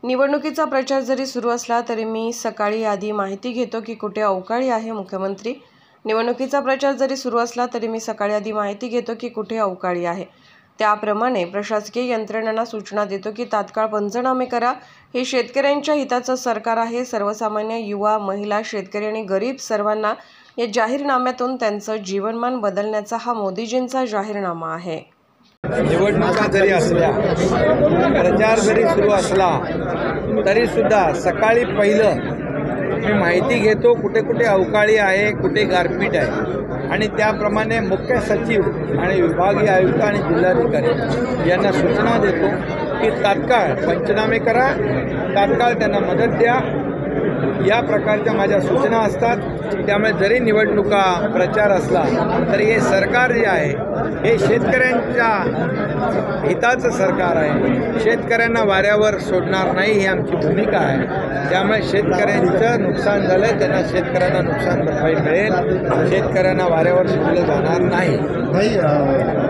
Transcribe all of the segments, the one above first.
निवडणुकीचा प्रचार जरी सुरू असला तरी मी सकाळी आधी माहिती घेतो की कुठे अवकाळी आहे. मुख्यमंत्री, निवडणुकीचा प्रचार जरी सुरू असला तरी मी सकाळी आधी माहिती घेतो की कुठे अवकाळी आहे. त्याप्रमाणे प्रशासकीय यंत्रणांना सूचना देतो की तात्काळ पंचनामे करा. हे शेतकऱ्यांच्या हिताचं सरकार आहे. सर्वसामान्य, युवा, महिला, शेतकरी आणि गरीब सर्वांना या जाहीरनाम्यातून त्यांचं जीवनमान बदलण्याचा हा मोदीजींचा जाहीरनामा आहे. निवडणुका जरी असल्या, प्रचार जरी सुरू असला तरी सुद्धा सकाळी पहिलं मी माहिती घेतो कुठे कुठे अवकाळी आहे, कुठे गारपीट आहे आणि त्याप्रमाणे मुख्य सचिव आणि विभागीय आयुक्त आणि जिल्हाधिकारी यांना सूचना देतो की तात्काळ पंचनामे करा, तात्काळ त्यांना मदत द्या. या प्रकारच्या माझ्या सूचना असतात. त्यामुळे जरी निवडणुका प्रचार असला तरी हे सरकार जे आहे हे शेतकऱ्यांच्या हिताचं सरकार आहे. शेतकऱ्यांना वाऱ्यावर सोडणार नाही ही आमची भूमिका आहे. त्यामुळे शेतकऱ्यांचं नुकसान झालं, त्यांना शेतकऱ्यांना नुकसान भरपाई मिळेल. शेतकऱ्यांना वाऱ्यावर सोडलं जाणार नाही.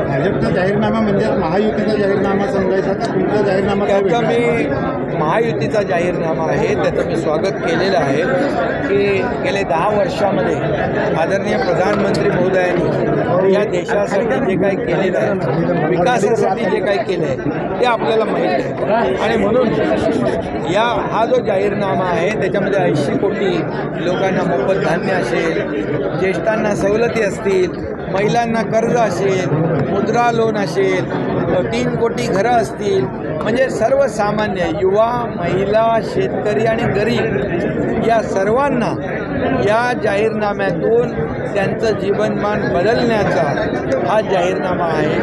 भाजपचा जाहीरनामा म्हणजे महायुतीचा जाहीरनामा समजायचा तर तुमचा जाहीरनामा त्याचा मी महायुतीचा जाहीरनामा आहे, त्याचं मी स्वागत केलेलं आहे की गेले 10 वर्षामध्ये आदरणीय प्रधानमंत्री महोदयांनी या देशासाठी जे काही केलेलं आहे, विकासासाठी जे काही केलं आहे ते आपल्याला माहीत आहे. आणि म्हणून हा जो जाहीरनामा आहे त्याच्यामध्ये 80 कोटी लोकांना मोफत धान्य असेल, ज्येष्ठांना सवलती असतील, महिलांना कर्ज असेल, मुद्रा लोन असेल, 3 कोटी घरं असतील, म्हणजे सर्वसामान्य युवा, महिला, शेतकरी आणि गरीब या सर्वांना या जाहीरनाम्यातून त्यांचं जीवनमान बदलण्याचा हा जाहीरनामा आहे.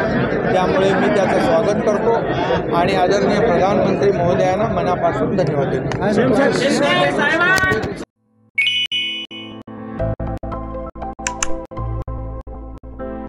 त्यामुळे मी त्याचं स्वागत करतो आणि आदरणीय प्रधानमंत्री महोदयांना मनापासून धन्यवाद देतो.